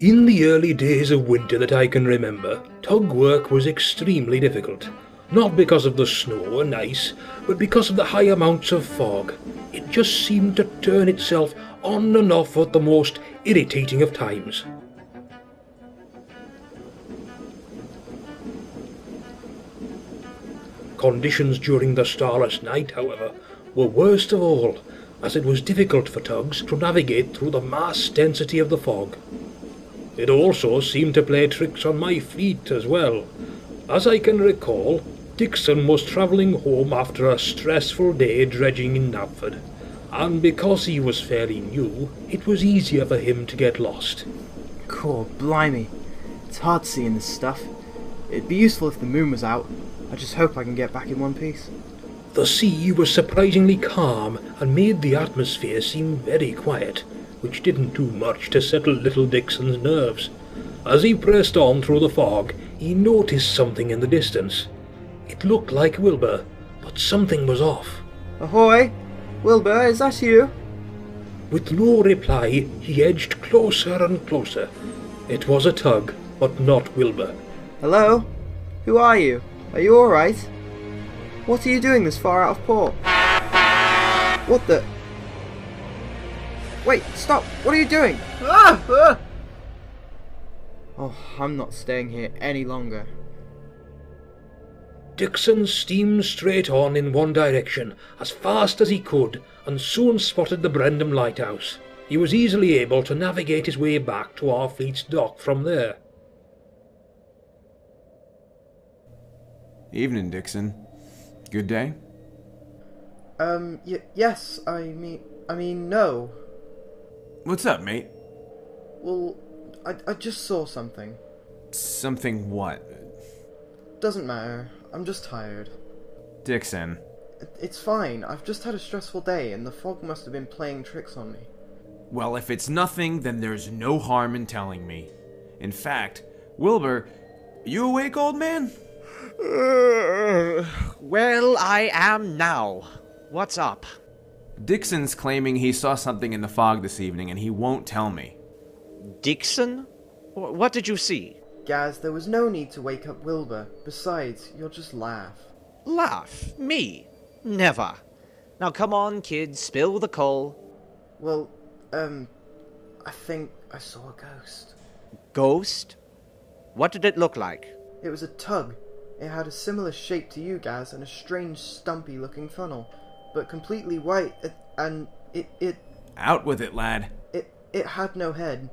In the early days of winter that I can remember, tug work was extremely difficult. Not because of the snow and ice, but because of the high amounts of fog. It just seemed to turn itself on and off at the most irritating of times. Conditions during the starless night, however, were worst of all, as it was difficult for tugs to navigate through the mass density of the fog. It also seemed to play tricks on my fleet as well. As I can recall, Dixon was travelling home after a stressful day dredging in Knapford, and because he was fairly new, it was easier for him to get lost. Cool, blimey. It's hard seeing this stuff. It'd be useful if the moon was out. I just hope I can get back in one piece. The sea was surprisingly calm and made the atmosphere seem very quiet, which didn't do much to settle little Dixon's nerves. As he pressed on through the fog, he noticed something in the distance. It looked like Wilbur, but something was off. Ahoy! Wilbur, is that you? With no reply, he edged closer and closer. It was a tug, but not Wilbur. Hello? Who are you? Are you alright? What are you doing this far out of port? What the... Wait, stop! What are you doing? Oh, I'm not staying here any longer. Dixon steamed straight on in one direction, as fast as he could, and soon spotted the Brendam lighthouse. He was easily able to navigate his way back to our fleet's dock from there. Evening, Dixon. Good day? Yes, I mean, no. What's up, mate? Well, I just saw something. Something what? Doesn't matter. I'm just tired. Dixon. It's fine. I've just had a stressful day, and the fog must have been playing tricks on me. Well, if it's nothing, then there's no harm in telling me. In fact, Wilbur, you awake, old man? Well, I am now. What's up? Dixon's claiming he saw something in the fog this evening, and he won't tell me. Dixon? What did you see? Gaz, there was no need to wake up Wilbur. Besides, you'll just laugh. Laugh? Me? Never. Now come on, kids, spill the coal. Well, I think I saw a ghost. Ghost? What did it look like? It was a tug. It had a similar shape to you, Gaz, and a strange, stumpy-looking funnel, but completely white, and it... Out with it, lad. It had no head.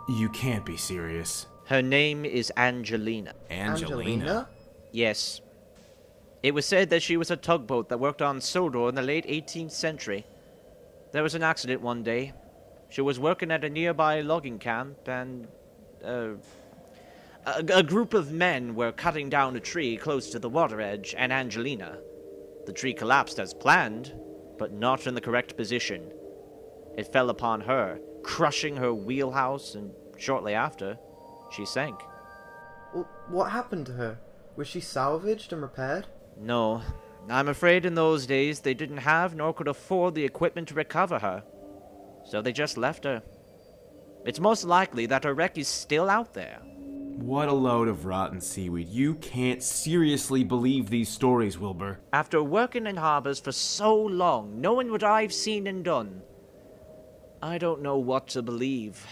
You can't be serious. Her name is Angelina. Angelina? Yes. It was said that she was a tugboat that worked on Sodor in the late 18th century. There was an accident one day. She was working at a nearby logging camp, and a group of men were cutting down a tree close to the water edge, and Angelina. The tree collapsed as planned, but not in the correct position. It fell upon her, crushing her wheelhouse, and shortly after, she sank. Well, what happened to her? Was she salvaged and repaired? No. I'm afraid in those days they didn't have nor could afford the equipment to recover her. So they just left her. It's most likely that her wreck is still out there. What a load of rotten seaweed. You can't seriously believe these stories, Wilbur. After working in harbors for so long, knowing what I've seen and done, I don't know what to believe.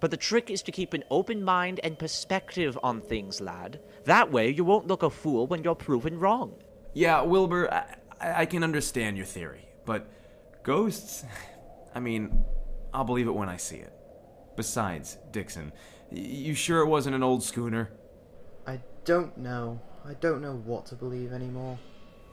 But the trick is to keep an open mind and perspective on things, lad. That way you won't look a fool when you're proven wrong. Yeah, Wilbur, I can understand your theory, but ghosts... I mean, I'll believe it when I see it. Besides, Dixon, you sure it wasn't an old schooner? I don't know. I don't know what to believe anymore.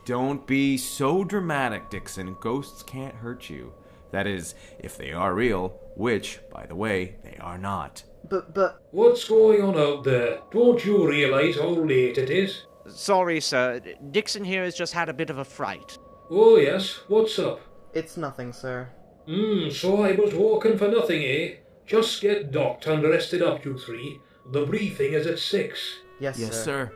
Don't be so dramatic, Dixon. Ghosts can't hurt you. That is, if they are real, which, by the way, they are not. But... What's going on out there? Don't you realise how late it is? Sorry, sir. Dixon here has just had a bit of a fright. Oh yes, what's up? It's nothing, sir. So I was walking for nothing, eh? Just get docked and rested up, you three. The briefing is at 6. Yes, sir.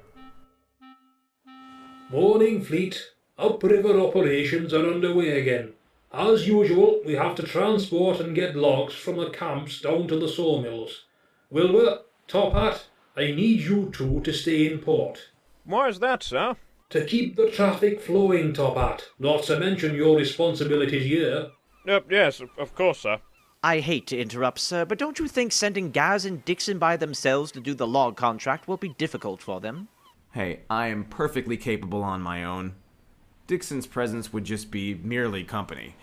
Morning, fleet. Upriver operations are underway again. As usual, we have to transport and get logs from the camps down to the sawmills. Wilbur, Top Hat, I need you two to stay in port. Why is that, sir? To keep the traffic flowing, Top Hat, not to mention your responsibilities here. Yes, of course, sir. I hate to interrupt, sir, but don't you think sending Gaz and Dixon by themselves to do the log contract will be difficult for them? Hey, I am perfectly capable on my own. Dixon's presence would just be merely company.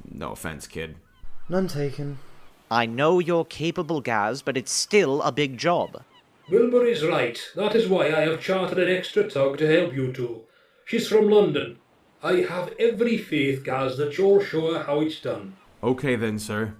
No offense, kid. None taken. I know you're capable, Gaz, but it's still a big job. Wilbur is right. That is why I have chartered an extra tug to help you two. She's from London. I have every faith, Gaz, that you'll show her how it's done. Okay then, sir.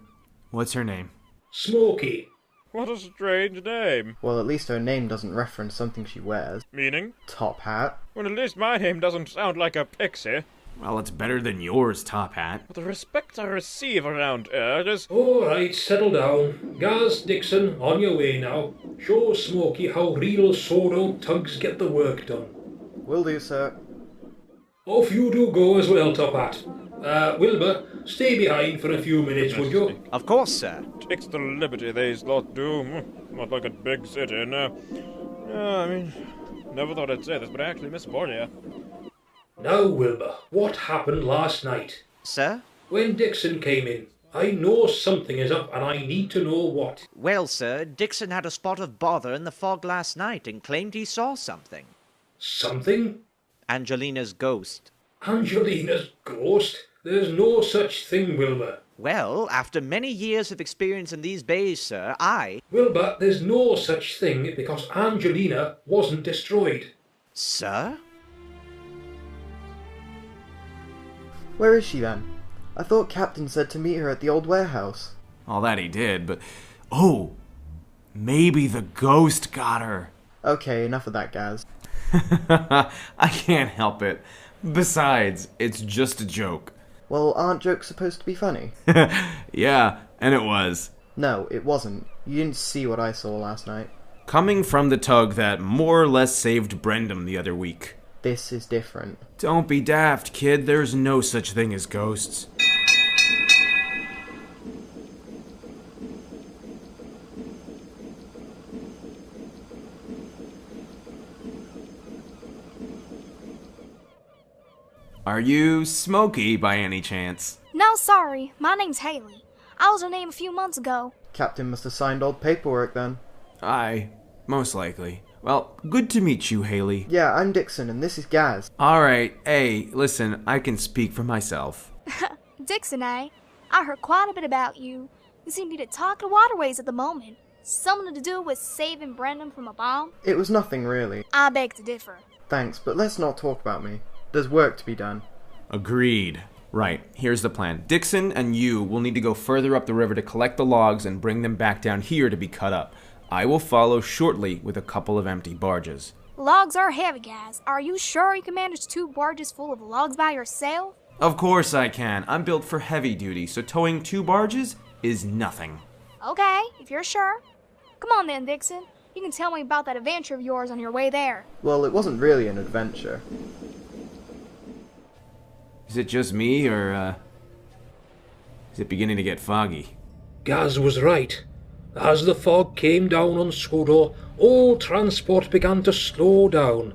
What's her name? Smoky. What a strange name. Well, at least her name doesn't reference something she wears. Meaning? Top Hat. Well, at least my name doesn't sound like a pixie. Well, it's better than yours, Top Hat. But the respect I receive around here is... All right, settle down. Gaz, Dixon, on your way now. Show Smoky how real Sodor tugs get the work done. Will do, sir. Off you do go as well, Top Hat. Wilbur, stay behind for a few minutes, would you? Of course, sir. Takes the liberty these lot do. Not like a big city, no. I mean, never thought I'd say this, but I actually miss Borgia. Now, Wilbur, what happened last night? Sir? When Dixon came in, I know something is up and I need to know what. Well, sir, Dixon had a spot of bother in the fog last night and claimed he saw something. Something? Angelina's ghost. Angelina's ghost? There's no such thing, Wilbur. Well, after many years of experience in these bays, sir, Wilbur, there's no such thing because Angelina wasn't destroyed. Sir? Where is she then? I thought Captain said to meet her at the old warehouse. All that he did, but... Oh! Maybe the ghost got her. Okay, enough of that, Gaz. I can't help it. Besides, it's just a joke. Well, aren't jokes supposed to be funny? Yeah, and it was. No, it wasn't. You didn't see what I saw last night. Coming from the tug that more or less saved Brendam the other week. This is different. Don't be daft, kid. There's no such thing as ghosts. Are you Smokey by any chance? No, sorry. My name's Hayley. I was her name a few months ago. Captain must have signed old paperwork then. Aye, most likely. Well, good to meet you, Hayley. Yeah, I'm Dixon, and this is Gaz. Alright, hey, listen, I can speak for myself. Dixon, eh? I heard quite a bit about you. You seem to be the talk of waterways at the moment. Something to do with saving Brendam from a bomb? It was nothing really. I beg to differ. Thanks, but let's not talk about me. There's work to be done. Agreed. Right, here's the plan. Dixon and you will need to go further up the river to collect the logs and bring them back down here to be cut up. I will follow shortly with a couple of empty barges. Logs are heavy, guys. Are you sure you can manage 2 barges full of logs by yourself? Of course I can. I'm built for heavy duty, so towing 2 barges is nothing. Okay, if you're sure. Come on then, Dixon. You can tell me about that adventure of yours on your way there. Well, it wasn't really an adventure. Is it just me, or, is it beginning to get foggy? Gaz was right. As the fog came down on Sodor, all transport began to slow down.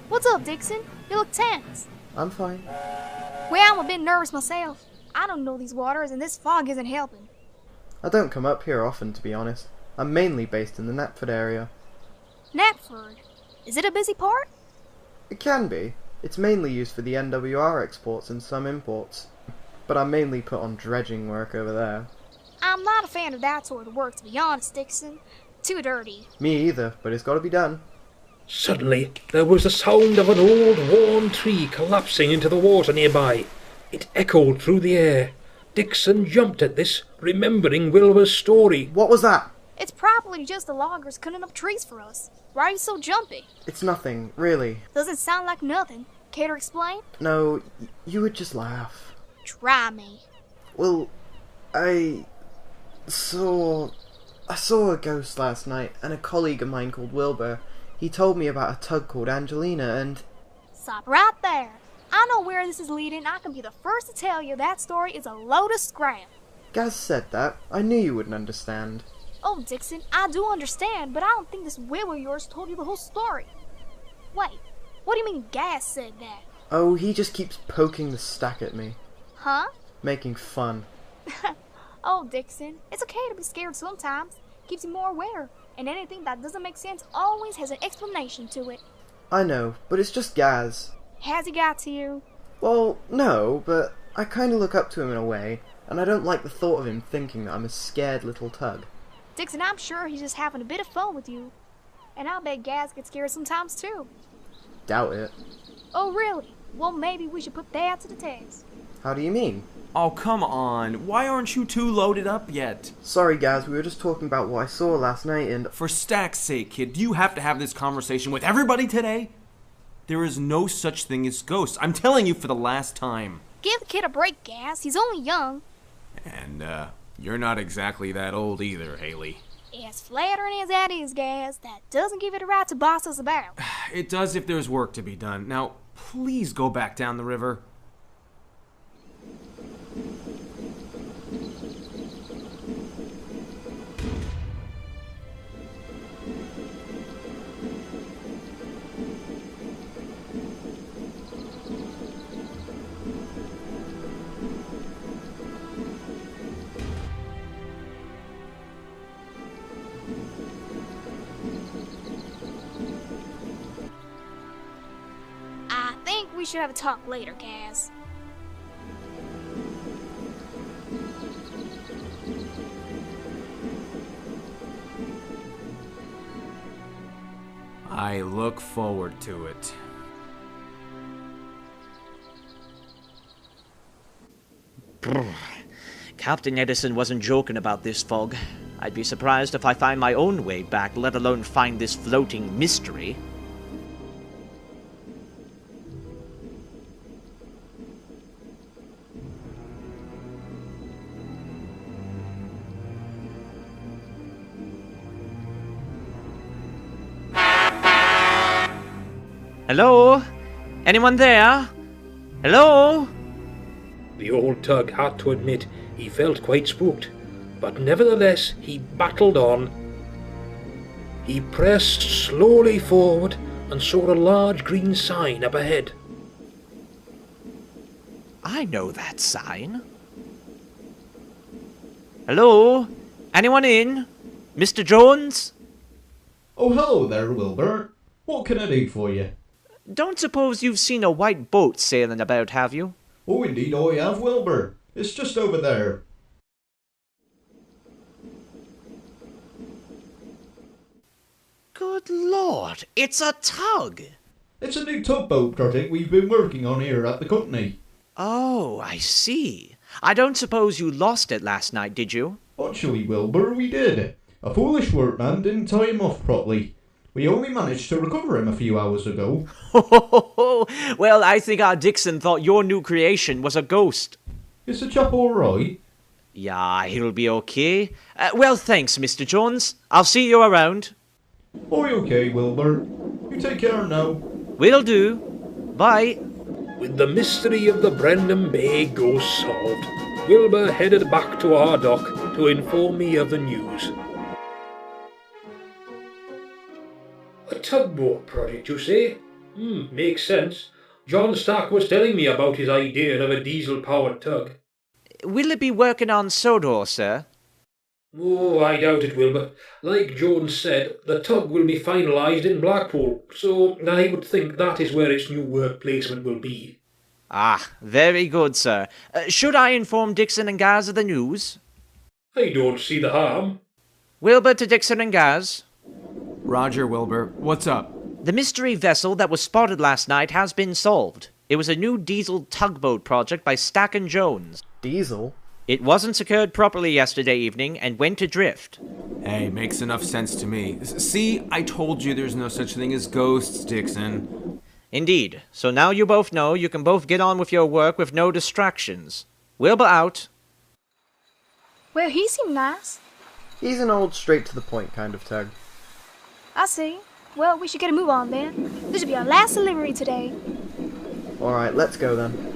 What's up, Dixon? You look tense. I'm fine. Well, I'm a bit nervous myself. I don't know these waters, and this fog isn't helping. I don't come up here often, to be honest. I'm mainly based in the Knapford area. Knapford? Is it a busy port? It can be. It's mainly used for the NWR exports and some imports. But I'm mainly put on dredging work over there. I'm not a fan of that sort of work, to be honest, Dixon. Too dirty. Me either, but it's got to be done. Suddenly, there was the sound of an old, worn tree collapsing into the water nearby. It echoed through the air. Dixon jumped at this, remembering Wilbur's story. What was that? It's probably just the loggers cutting up trees for us. Why are you so jumpy? It's nothing, really. Doesn't sound like nothing. Care to explain? No, you would just laugh. Try me. Well, I saw a ghost last night, and a colleague of mine called Wilbur. He told me about a tug called Angelina, and... Stop right there. I know where this is leading. I can be the first to tell you that story is a load of scrap. Gaz said that. I knew you wouldn't understand. Oh, Dixon, I do understand, but I don't think this Wilbur of yours told you the whole story. Wait, what do you mean Gas said that? Oh, he just keeps poking the stack at me. Huh? Making fun. Oh, Dixon, it's okay to be scared sometimes. Keeps you more aware, and anything that doesn't make sense always has an explanation to it. I know, but it's just Gaz. Has he got to you? Well, no, but I kinda look up to him in a way, and I don't like the thought of him thinking that I'm a scared little tug. Dixon, I'm sure he's just having a bit of fun with you. And I'll bet Gaz gets scared sometimes too. Doubt it. Oh, really? Well, maybe we should put that to the test. How do you mean? Oh, come on. Why aren't you two loaded up yet? Sorry, Gaz, we were just talking about what I saw last night and... For stack's sake, kid, do you have to have this conversation with everybody today? There is no such thing as ghosts. I'm telling you for the last time. Give the kid a break, Gaz. He's only young. And, you're not exactly that old either, Hayley. As flattering as that is, Gaz, that doesn't give it a right to boss us about. It does if there's work to be done. Now, please go back down the river. I think we should have a talk later, Gaz. I look forward to it. Captain Edson wasn't joking about this fog. I'd be surprised if I find my own way back, let alone find this floating mystery. Hello? Anyone there? Hello? The old tug had to admit he felt quite spooked, but nevertheless he battled on. He pressed slowly forward and saw a large green sign up ahead. I know that sign. Hello? Anyone in? Mr. Jones? Oh, hello there, Wilbur. What can I do for you? Don't suppose you've seen a white boat sailing about, have you? Oh, indeed I have, Wilbur. It's just over there. Good Lord, it's a tug! It's a new tugboat project we've been working on here at the company. Oh, I see. I don't suppose you lost it last night, did you? Actually, Wilbur, we did. A foolish workman didn't tie him off properly. We only managed to recover him a few hours ago. Well, I think our Dixon thought your new creation was a ghost. Is the chap all right? Yeah, he'll be okay. Well, thanks, Mr. Jones. I'll see you around. Oh, okay, Wilbur. You take care now. Will do. Bye. With the mystery of the Brendam Bay ghost solved, Wilbur headed back to our dock to inform me of the news. A tugboat project, you say? Makes sense. John Stark was telling me about his idea of a diesel-powered tug. Will it be working on Sodor, sir? Oh, I doubt it, Wilbur. Like Jones said, the tug will be finalised in Blackpool, so I would think that is where its new work placement will be. Ah, very good, sir. Should I inform Dixon and Gaz of the news? I don't see the harm. Wilbur to Dixon and Gaz. Roger, Wilbur. What's up? The mystery vessel that was spotted last night has been solved. It was a new diesel tugboat project by Stack and Jones. Diesel? It wasn't secured properly yesterday evening and went adrift. Hey, makes enough sense to me. See, I told you there's no such thing as ghosts, Dixon. Indeed. So now you both know you can both get on with your work with no distractions. Wilbur out. Well, he seemed nice. He's an old straight-to-the-point kind of tug. I see. Well, we should get a move on then. This should be our last delivery today. Alright, let's go then.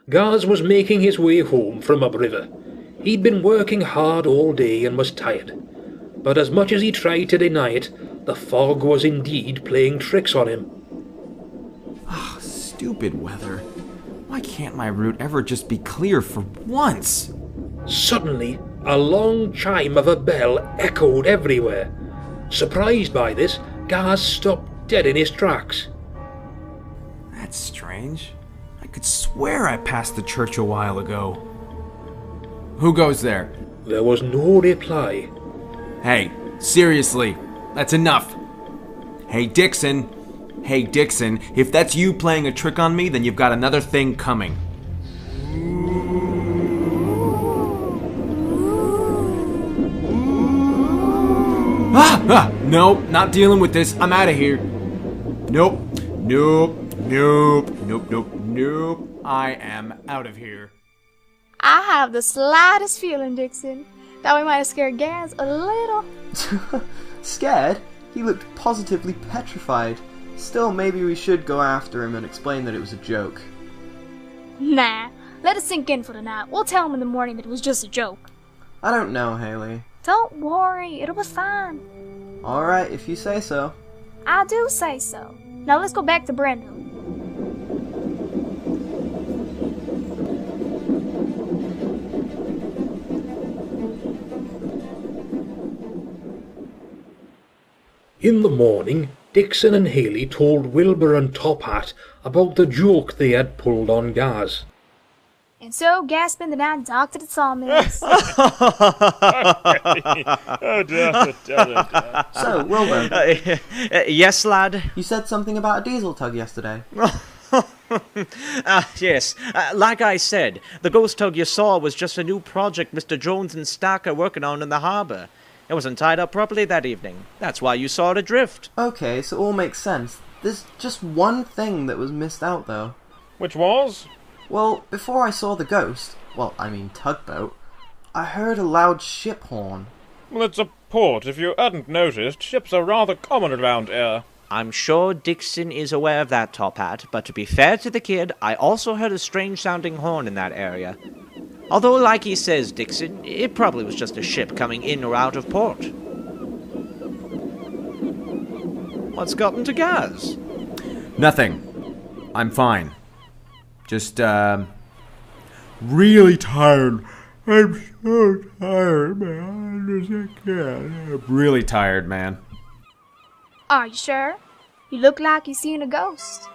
Gaz was making his way home from upriver. He'd been working hard all day and was tired. But as much as he tried to deny it, the fog was indeed playing tricks on him. Ah, stupid weather. Why can't my route ever just be clear for once? Suddenly, a long chime of a bell echoed everywhere. Surprised by this, Gaz stopped dead in his tracks. That's strange. I could swear I passed the church a while ago. Who goes there? There was no reply. Hey, seriously, that's enough. Hey, Dixon, if that's you playing a trick on me, then you've got another thing coming. Nope, not dealing with this. I'm out of here. Nope. I am out of here. I have the slightest feeling, Dixon, that we might have scared Gaz a little. Scared? He looked positively petrified. Still, maybe we should go after him and explain that it was a joke. Nah, let it sink in for the night. We'll tell him in the morning that it was just a joke. I don't know, Hayley. Don't worry, it'll be fine. Alright, if you say so. I do say so. Now let's go back to Brendam. In the morning, Dixon and Hayley told Wilbur and Top Hat about the joke they had pulled on Gaz. And so Gaston and I docked at the sawmills. Oh, dear. So, Wilbur, Yes, lad? you said something about a diesel tug yesterday. Yes. Like I said, the ghost tug you saw was just a new project Mr. Jones and Stack are working on in the harbour. It wasn't tied up properly that evening. That's why you saw it adrift. Okay, so it all makes sense. There's just one thing that was missed out, though. Which was? Well, before I saw the ghost, tugboat, I heard a loud ship horn. Well, it's a port. If you hadn't noticed, ships are rather common around here. I'm sure Dixon is aware of that, Top Hat, but to be fair to the kid, I also heard a strange-sounding horn in that area. Although, like he says, Dixon, it probably was just a ship coming in or out of port. What's gotten to Gaz? Nothing. I'm fine. Just, really tired. I'm so tired, man. I'm really tired, man. Are you sure? You look like you've seen a ghost.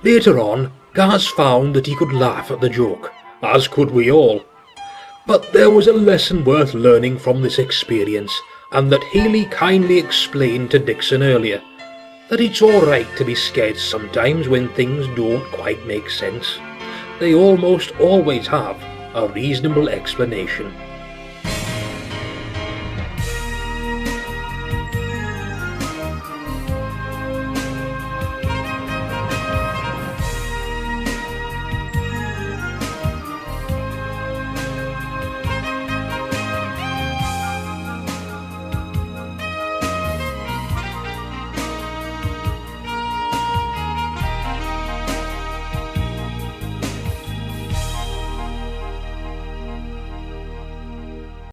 Later on, Gaz found that he could laugh at the joke, as could we all. But there was a lesson worth learning from this experience, and that Hayley kindly explained to Dixon earlier, that it's alright to be scared sometimes when things don't quite make sense. They almost always have a reasonable explanation.